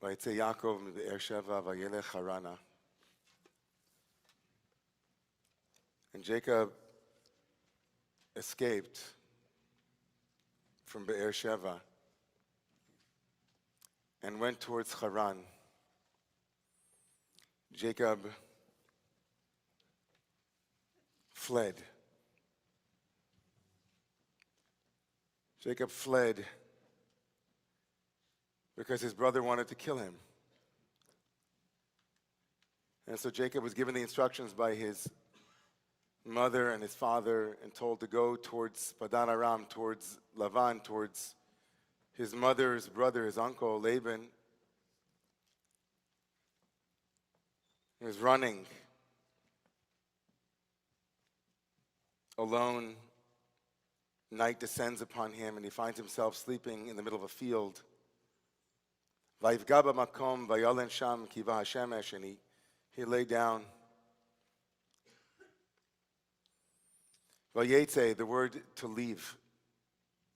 Vayetzei Yaakov מבאר שבע וילך חרנה. And Jacob escaped from Be'er Sheva and went towards Haran. Jacob fled. Jacob fled because his brother wanted to kill him. And so Jacob was given the instructions by his mother and his father and told to go towards Padan Aram, towards Lavan, towards his mother's brother, his uncle, Laban. He was running alone. Night descends upon him and he finds himself sleeping in the middle of a field. Vayivga b'makom vayalen sham kiva hashemesh, and he lay down. Vayetzei, the word to leave.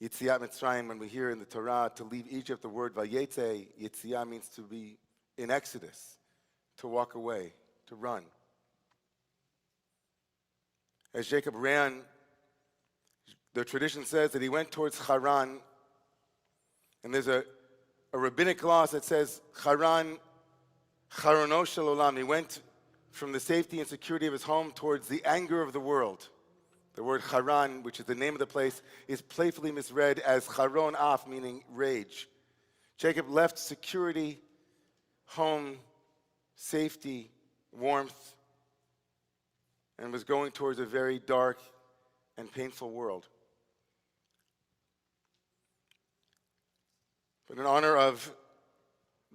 Yitziat Mitzrayim, when we hear in the Torah to leave Egypt, the word Vayetzei, Yitziat means to be in Exodus, to walk away, to run. As Jacob ran, the tradition says that he went towards Haran, and there's a rabbinic clause that says Haran, Harono shel olam. He went from the safety and security of his home towards the anger of the world. The word Haran, which is the name of the place, is playfully misread as Haron Af, meaning rage. Jacob left security, home, safety, warmth, and was going towards a very dark and painful world. But in honor of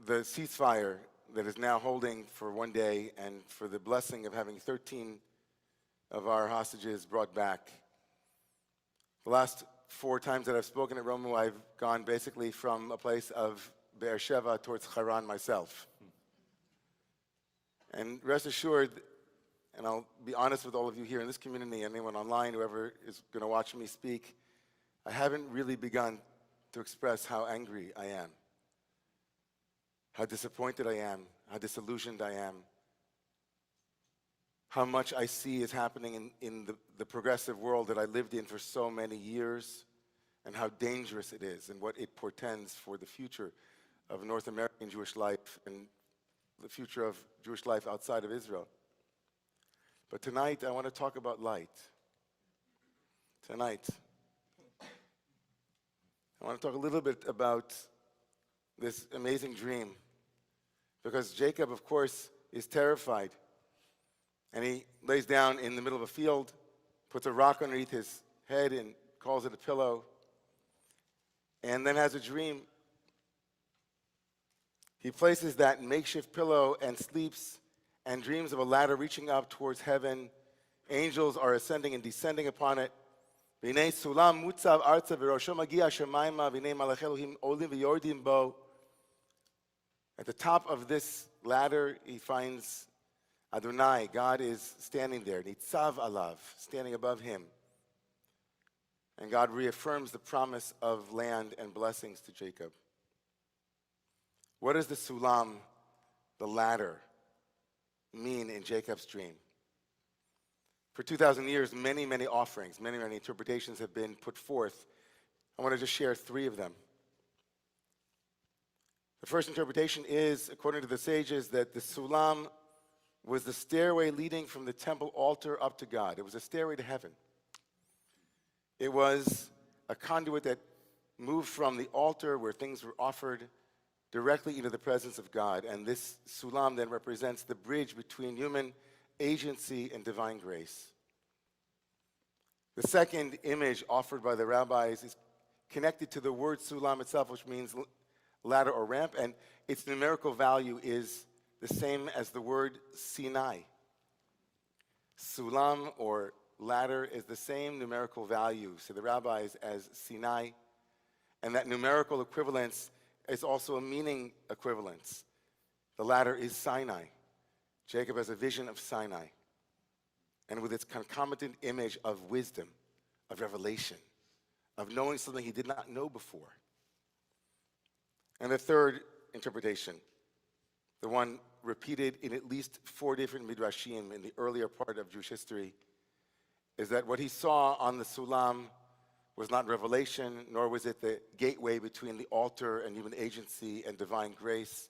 the ceasefire that is now holding for one day and for the blessing of having 13 of our hostages brought back. The last 4 times that I've spoken at Romu, I've gone basically from a place of Be'er Sheva towards Haran myself. And rest assured, and I'll be honest with all of you here in this community, anyone online, whoever is going to watch me speak, I haven't really begun to express how angry I am, how disappointed I am, how disillusioned I am, how much I see is happening in the progressive world that I lived in for so many years, and how dangerous it is and what it portends for the future of North American Jewish life and the future of Jewish life outside of Israel. But tonight, I want to talk about light. Tonight, I want to talk a little bit about this amazing dream, because Jacob, of course, is terrified. And he lays down in the middle of a field, puts a rock underneath his head and calls it a pillow, and then has a dream. He places that makeshift pillow and sleeps and dreams of a ladder reaching up towards heaven. Angels are ascending and descending upon it. V'nei sulam mutzav arza v'rosho magia shemaima v'nei malach Elohim olim v'yordim bo. At the top of this ladder, he finds Adonai. God is standing there, Nitzav alav, standing above him. And God reaffirms the promise of land and blessings to Jacob. What does the sulam, the ladder, mean in Jacob's dream? For 2,000 years, many, many offerings, many, many interpretations have been put forth. I want to just share 3 of them. The first interpretation is, according to the sages, that the sulam was the stairway leading from the temple altar up to God. It was a stairway to heaven. It was a conduit that moved from the altar where things were offered directly into the presence of God. And this sulam then represents the bridge between human agency and divine grace. The second image offered by the rabbis is connected to the word sulam itself, which means ladder or ramp, and its numerical value is the same as the word Sinai. Sulam, or ladder, is the same numerical value to the rabbis as Sinai, and that numerical equivalence is also a meaning equivalence. The ladder is Sinai. Jacob has a vision of Sinai, and with its concomitant image of wisdom, of revelation, of knowing something he did not know before. And the third interpretation the one repeated in at least 4 different midrashim in the earlier part of Jewish history, is that what he saw on the Sulam was not revelation, nor was it the gateway between the altar and human agency and divine grace,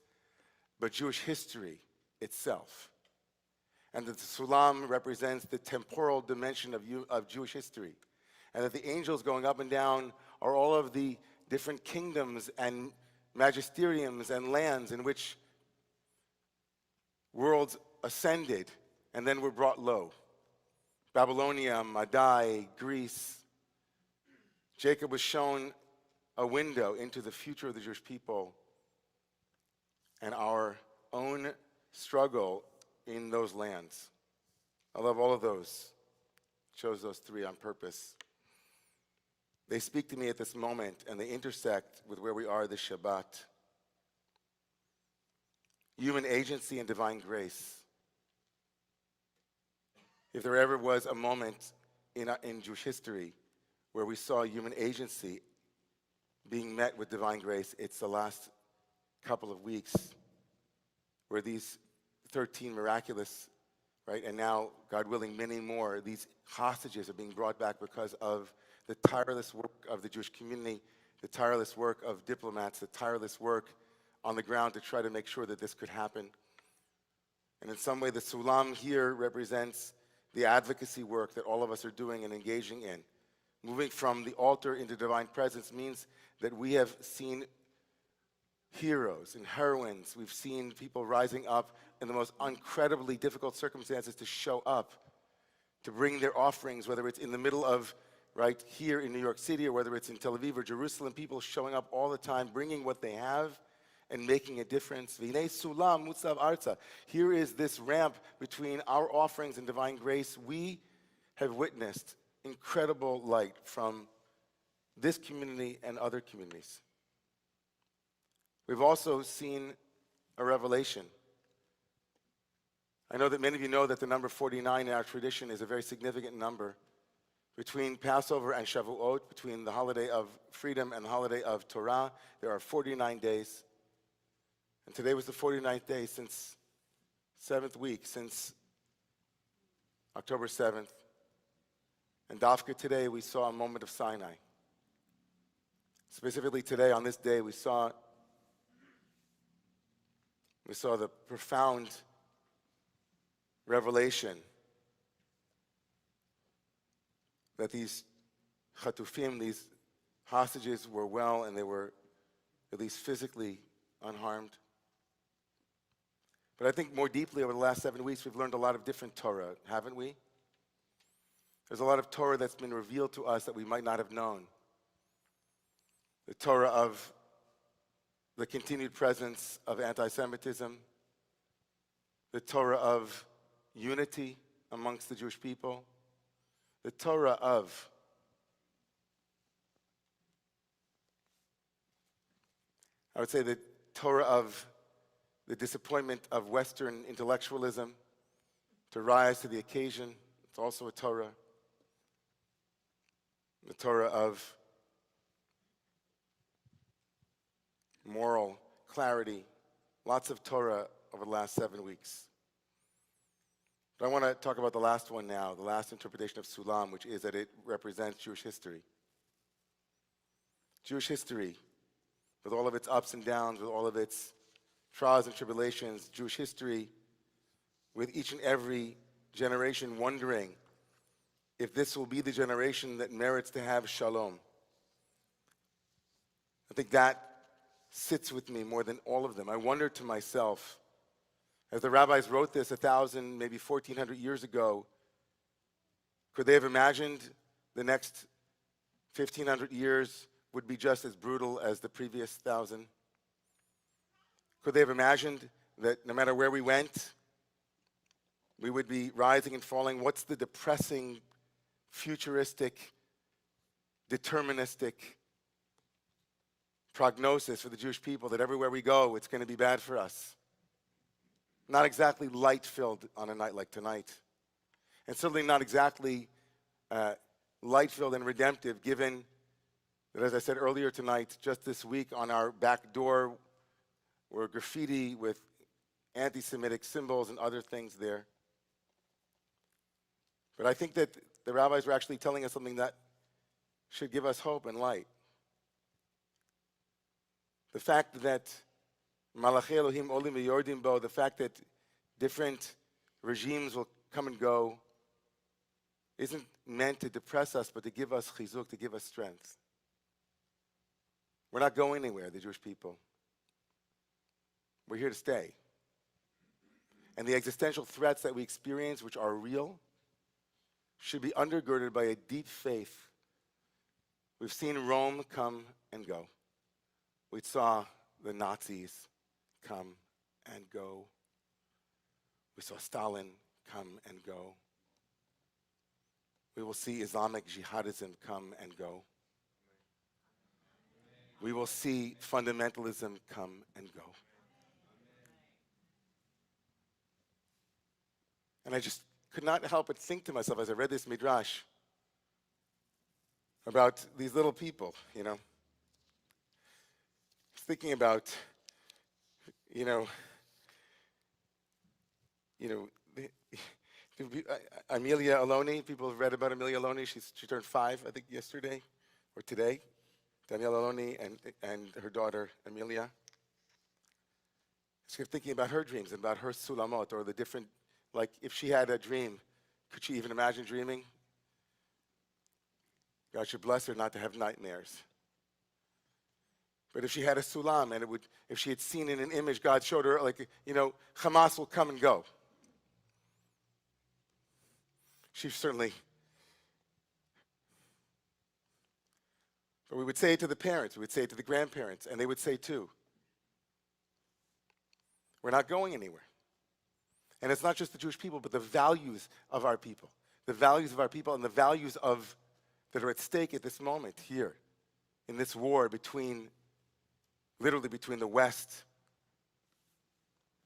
but Jewish history itself. And that the Sulam represents the temporal dimension of Jewish history. And that the angels going up and down are all of the different kingdoms and magisteriums and lands in which worlds ascended and then were brought low. Babylonia, Madai, Greece. Jacob was shown a window into the future of the Jewish people and our own struggle in those lands. I love all of those. Chose those 3 on purpose. They speak to me at this moment, and they intersect with where we are this Shabbat. Human agency and divine grace. If there ever was a moment in Jewish history where we saw human agency being met with divine grace, it's the last couple of weeks where these 13 miraculous, right, and now, God willing, many more, these hostages are being brought back because of the tireless work of the Jewish community, the tireless work of diplomats, the tireless work on the ground to try to make sure that this could happen. And in some way, the Sulam here represents the advocacy work that all of us are doing and engaging in. Moving from the altar into divine presence means that we have seen heroes and heroines. We've seen people rising up in the most incredibly difficult circumstances to show up, to bring their offerings, whether it's in the middle of, right here in New York City, or whether it's in Tel Aviv or Jerusalem, people showing up all the time, bringing what they have and making a difference. V'nei sulam mutzav arza. Here is this ramp between our offerings and divine grace. We have witnessed incredible light from this community and other communities. We've also seen a revelation. I know that many of you know that the number 49 in our tradition is a very significant number. Between Passover and Shavuot, between the holiday of freedom and the holiday of Torah, there are 49 days. And today was the 49th day since 7th week, since October 7th. And Dafka today, we saw a moment of Sinai. Specifically today, on this day, we saw the profound revelation that these chatufim, these hostages, were well and they were at least physically unharmed. But I think more deeply over the last 7 weeks, we've learned a lot of different Torah, haven't we? There's a lot of Torah that's been revealed to us that we might not have known. The Torah of the continued presence of anti-Semitism, the Torah of unity amongst the Jewish people, the Torah of I would say the Torah of the disappointment of Western intellectualism to rise to the occasion. It's also a Torah. The Torah of moral clarity. Lots of Torah over the last 7 weeks. But I want to talk about the last one now, the last interpretation of Sulam, which is that it represents Jewish history. Jewish history, with all of its ups and downs, with all of its trials and tribulations, Jewish history, with each and every generation wondering if this will be the generation that merits to have shalom. I think that sits with me more than all of them. I wonder to myself, as the rabbis wrote this 1,000, maybe 1,400 years ago, could they have imagined the next 1,500 years would be just as brutal as the previous 1,000? Could they have imagined that no matter where we went, we would be rising and falling? What's the depressing, futuristic, deterministic prognosis for the Jewish people that everywhere we go, it's going to be bad for us? Not exactly light-filled on a night like tonight. And certainly not exactly light-filled and redemptive, given that, as I said earlier tonight, just this week on our back door were graffiti with anti-Semitic symbols and other things there. But I think that the rabbis were actually telling us something that should give us hope and light. The fact that Malachei Elohim olim v'yordim bo, the fact that different regimes will come and go, isn't meant to depress us, but to give us chizuk, to give us strength. We're not going anywhere, the Jewish people. We're here to stay. And the existential threats that we experience, which are real, should be undergirded by a deep faith. We've seen Rome come and go. We saw the Nazis come and go. We saw Stalin come and go. We will see Islamic jihadism come and go. We will see fundamentalism come and go. And I just could not help but think to myself as I read this midrash about these little people, you know. Thinking about, Amelia Aloni. People have read about Amelia Aloni. She turned 5, I think, yesterday or today. Danielle Aloni and her daughter Amelia. She was thinking about her dreams and about her sulamot, or the different, like if she had a dream, could she even imagine dreaming? God should bless her not to have nightmares. But if she had a sulam, and if she had seen in an image, God showed her, like, Hamas will come and go. She certainly. But we would say it to the parents, we would say it to the grandparents, and they would say too, we're not going anywhere. And it's not just the Jewish people, but the values of our people. The values of our people and the values that are at stake at this moment here, in this war literally between the West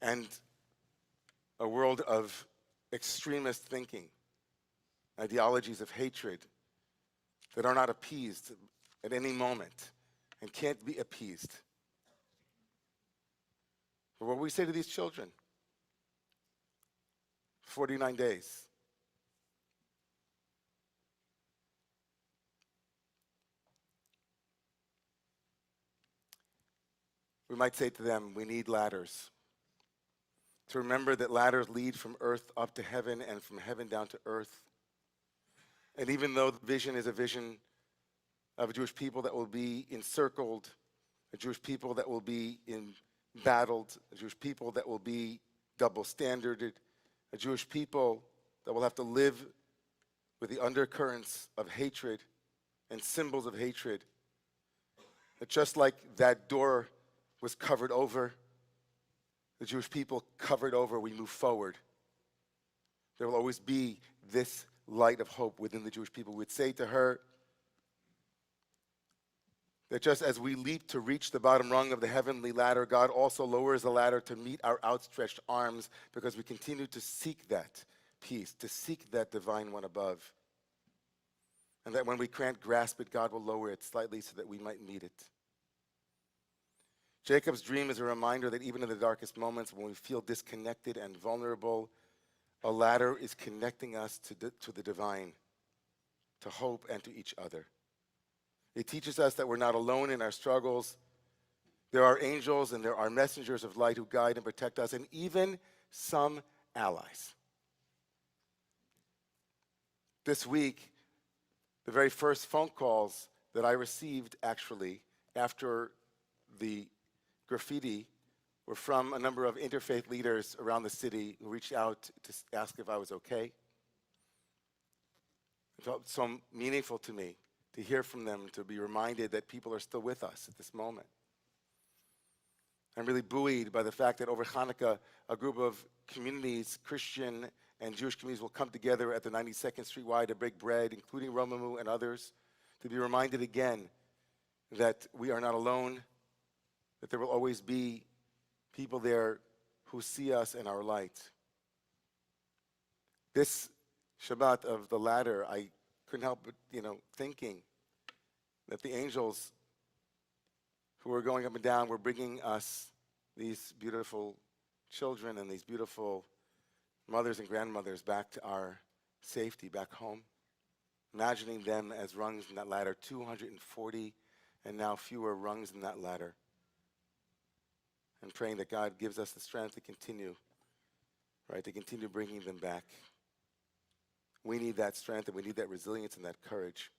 and a world of extremist thinking, ideologies of hatred that are not appeased at any moment and can't be appeased. But what we say to these children, 49 days. We might say to them, we need ladders. To remember that ladders lead from earth up to heaven and from heaven down to earth. And even though the vision is a vision of a Jewish people that will be encircled, a Jewish people that will be embattled, a Jewish people that will be double-standarded, a Jewish people that will have to live with the undercurrents of hatred and symbols of hatred. That just like that door was covered over, the Jewish people covered over, we move forward. There will always be this light of hope within the Jewish people. We'd say to her that just as we leap to reach the bottom rung of the heavenly ladder, God also lowers the ladder to meet our outstretched arms, because we continue to seek that peace, to seek that divine one above. And that when we can't grasp it, God will lower it slightly so that we might meet it. Jacob's dream is a reminder that even in the darkest moments when we feel disconnected and vulnerable, a ladder is connecting us to the divine, to hope and to each other. It teaches us that we're not alone in our struggles. There are angels and there are messengers of light who guide and protect us, and even some allies. This week, the very first phone calls that I received, actually, after the graffiti, were from a number of interfaith leaders around the city who reached out to ask if I was okay. It felt so meaningful to me to hear from them, to be reminded that people are still with us at this moment. I'm really buoyed by the fact that over Hanukkah, a group of communities, Christian and Jewish communities, will come together at the 92nd Street Y to break bread, including Romamu and others, to be reminded again that we are not alone, that there will always be people there who see us in our light. This Shabbat of the ladder, I couldn't help but, thinking that the angels who were going up and down were bringing us these beautiful children and these beautiful mothers and grandmothers back to our safety, back home. Imagining them as rungs in that ladder, 240 and now fewer rungs in that ladder. And praying that God gives us the strength to continue, right, to continue bringing them back. We need that strength and we need that resilience and that courage.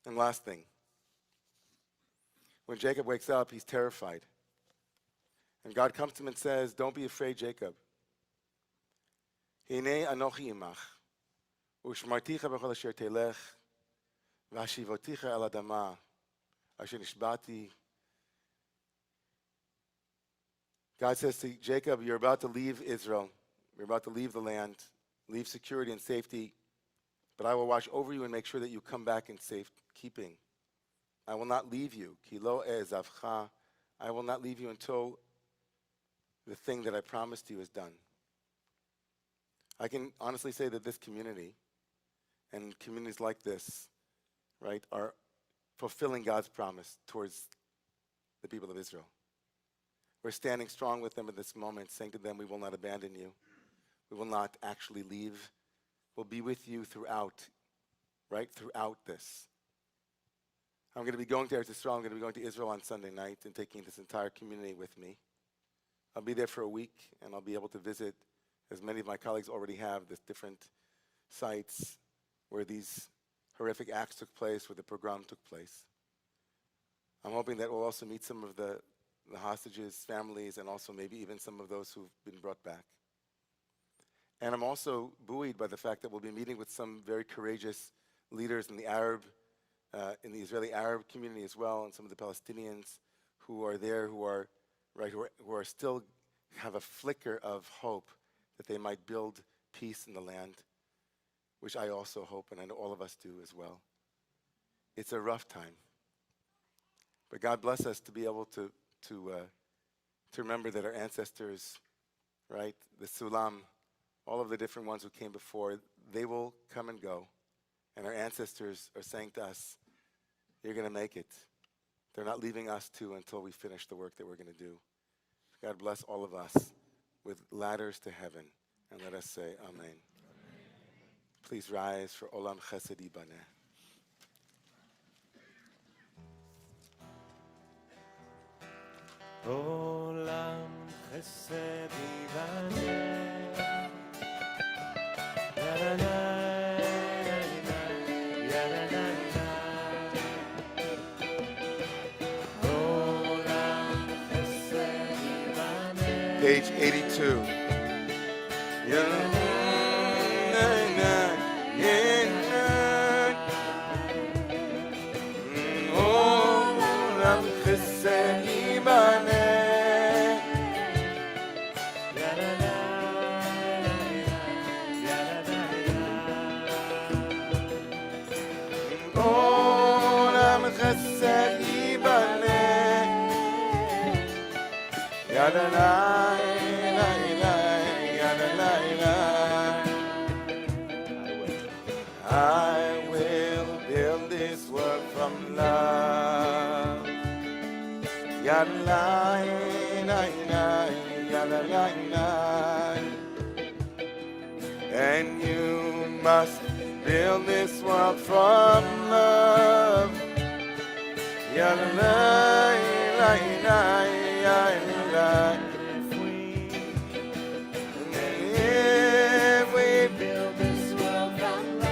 And last thing, when Jacob wakes up, he's terrified. And God comes to him and says, don't be afraid, Jacob. Hinei anochi imach, ushmarticha b'chol asher telech, v'ashivoticha el adama, asher nishbati. God says to Jacob, you're about to leave Israel. You're about to leave the land, leave security and safety, but I will watch over you and make sure that you come back in safekeeping. I will not leave you. Ki lo e'ezavcha. I will not leave you until the thing that I promised you is done. I can honestly say that this community and communities like this, right, are fulfilling God's promise towards the people of Israel. We're standing strong with them at this moment, saying to them, we will not abandon you. We will not actually leave. We'll be with you throughout, right, throughout this. I'm going to be going to Eretz Yisrael. I'm going to be going to Israel on Sunday night and taking this entire community with me. I'll be there for a week, and I'll be able to visit, as many of my colleagues already have, the different sites where these horrific acts took place, where the pogrom took place. I'm hoping that we'll also meet some of the hostages' families and also maybe even some of those who've been brought back. And I'm also buoyed by the fact that we'll be meeting with some very courageous leaders in the Israeli Arab community as well, and some of the Palestinians who are there, who are still have a flicker of hope that they might build peace in the land, which I also hope, and I know all of us do as well. It's a rough time, but God bless us to be able to remember that our ancestors, right, the Sulam, all of the different ones who came before, they will come and go. And our ancestors are saying to us, you're going to make it. They're not leaving us too until we finish the work that we're going to do. God bless all of us with ladders to heaven. And let us say amen. Amen. Please rise for Olam Chesed Yibaneh. Olam Chesed Yibaneh. Page 82. Olam Chesed Yibaneh. Olam Chesed Yibaneh. Yadalai, I will build this world from love. Yadalai, and you must build this world from love. Yadalai, if we build this world from love,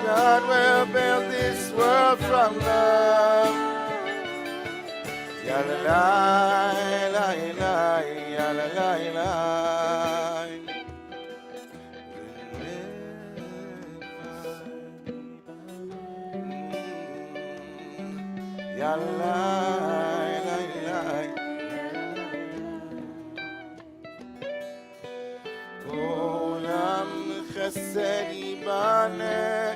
God will build this world from love. Olam Chesed Yibaneh.